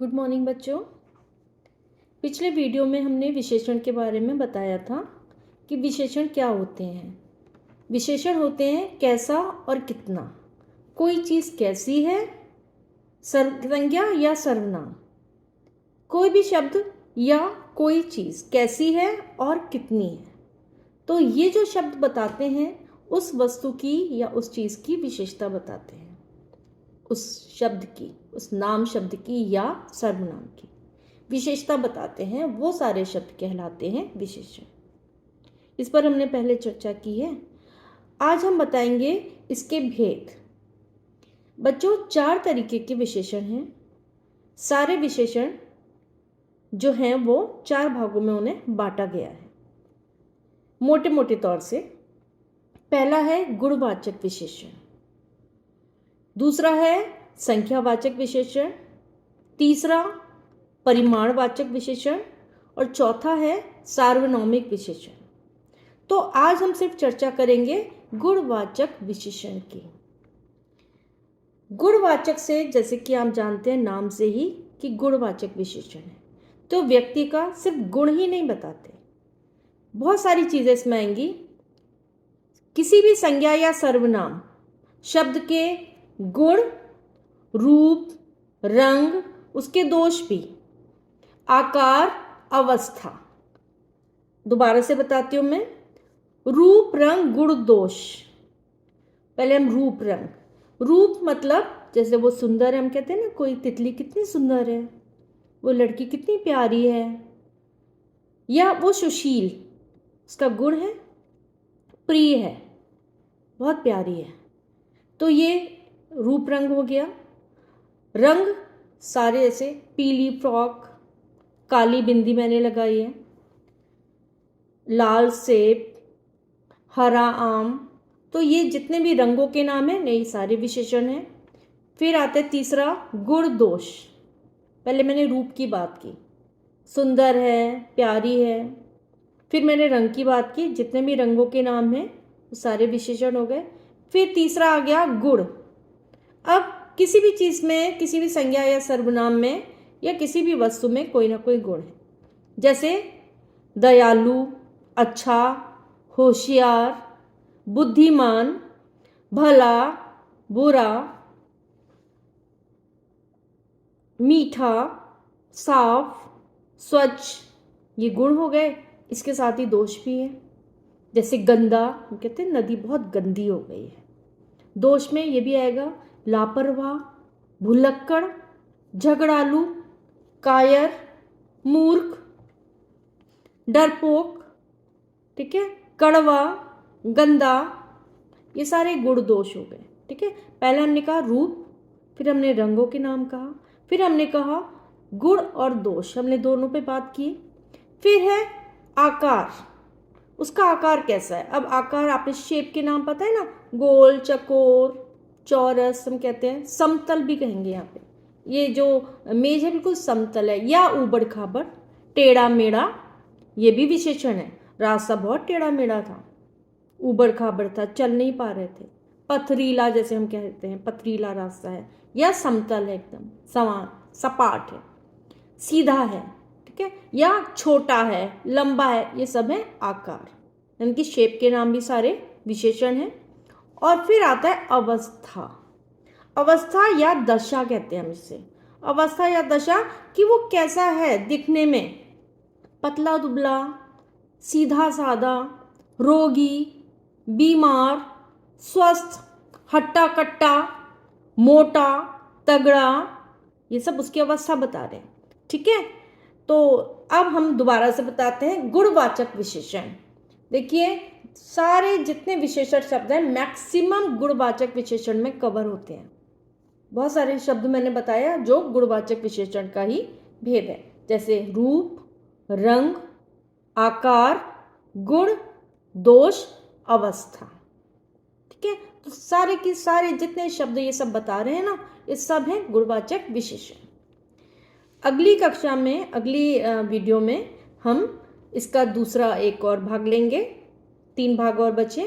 Good morning बच्चों। पिछले video में हमने विशेषण के बारे में बताया था कि विशेषण क्या होते हैं। विशेषण होते हैं कैसा और कितना। कोई चीज़ कैसी है, संज्ञा या सर्वनाम। कोई भी शब्द या कोई चीज़ कैसी है और कितनी है। तो ये जो शब्द बताते हैं उस वस्तु की या उस चीज़ की विशेषता बताते हैं, उस शब्द की, उस नाम शब्द की या सर्वनाम की विशेषता बताते हैं। वो सारे शब्द कहलाते हैं विशेषण। इस पर हमने पहले चर्चा की है। आज हम बताएंगे इसके भेद। बच्चों, 4 तरीके के विशेषण हैं। सारे विशेषण जो हैं वो 4 भागों में उन्हें बांटा गया है मोटे मोटे तौर से। पहला है गुणवाचक विशेषण, दूसरा है संख्यावाचक विशेषण, तीसरा परिमाणवाचक विशेषण और चौथा है सार्वनामिक विशेषण। तो आज हम सिर्फ चर्चा करेंगे गुणवाचक विशेषण की। गुणवाचक से, जैसे कि आप जानते हैं नाम से ही कि गुणवाचक विशेषण है, तो व्यक्ति का सिर्फ गुण ही नहीं बताते, बहुत सारी चीजें इसमें आएंगी। किसी भी संज्ञा या सर्वनाम शब्द के गुण, रूप, रंग, उसके दोष भी, आकार, अवस्था। दोबारा से बताती हूं मैं। रूप, रंग, गुण, दोष। पहले हम रूप, रंग। रूप मतलब जैसे वो सुंदर है, हम कहते हैं ना कोई तितली कितनी सुंदर है, वो लड़की कितनी प्यारी है, या वो सुशील, उसका गुण है प्रिय है, बहुत प्यारी है। तो ये रूप रंग हो गया। रंग सारे, ऐसे पीली फ्रॉक, काली बिंदी मैंने लगाई है, लाल सेब, हरा आम। तो ये जितने भी रंगों के नाम हैं, ये सारे विशेषण हैं। फिर आता है तीसरा गुण दोष। पहले मैंने रूप की बात की, सुंदर है, प्यारी है। फिर मैंने रंग की बात की, जितने भी रंगों के नाम हैं वो सारे विशेषण हो गए। फिर तीसरा आ गया गुण। अब किसी भी चीज़ में, किसी भी संज्ञा या सर्वनाम में या किसी भी वस्तु में कोई ना कोई गुण है। जैसे दयालु, अच्छा, होशियार, बुद्धिमान, भला, बुरा, मीठा, साफ, स्वच्छ, ये गुण हो गए। इसके साथ ही दोष भी है। जैसे गंदा, हम कहते हैं नदी बहुत गंदी हो गई है। दोष में ये भी आएगा लापरवाह, भुलक्कड़, झगड़ालू, कायर, मूर्ख, डरपोक, ठीक है, कड़वा, गंदा। ये सारे गुण दोष हो गए। ठीक है, पहले हमने कहा रूप, फिर हमने रंगों के नाम कहा, फिर हमने कहा गुण और दोष, हमने दोनों पे बात की। फिर है आकार, उसका आकार कैसा है। अब आकार, आपने शेप के नाम पता है ना, गोल, चकोर, चौरस, हम कहते हैं समतल भी कहेंगे यहाँ पे। ये जो मेज है बिल्कुल समतल है, या ऊबड़ खाबड़, टेढ़ा मेढ़ा, ये भी विशेषण है। रास्ता बहुत टेढ़ा मेढ़ा था, ऊबड़ खाबड़ था, चल नहीं पा रहे थे। पथरीला, जैसे हम कहते हैं पथरीला रास्ता है, या समतल है, एकदम समान सपाट है, सीधा है, ठीक है, या छोटा है, लंबा है। ये सब है आकार, इनकी शेप के नाम भी सारे विशेषण हैं। और फिर आता है अवस्था। अवस्था या दशा कहते हैं हम इसे। अवस्था या दशा कि वो कैसा है दिखने में, पतला दुबला, सीधा साधा, रोगी, बीमार, स्वस्थ, हट्टा कट्टा, मोटा, तगड़ा, ये सब उसकी अवस्था बता रहे हैं। ठीक है, तो अब हम दोबारा से बताते हैं गुणवाचक विशेषण। देखिए, सारे जितने विशेषण शब्द हैं मैक्सिमम गुणवाचक विशेषण में कवर होते हैं। बहुत सारे शब्द मैंने बताया जो गुणवाचक विशेषण का ही भेद है, जैसे रूप, रंग, आकार, गुण, दोष, अवस्था। ठीक है, तो सारे के सारे जितने शब्द ये सब बता रहे हैं ना, ये सब हैं गुणवाचक विशेषण। अगली कक्षा में, अगली वीडियो में हम इसका दूसरा एक और भाग लेंगे। 3 भाग और बचे।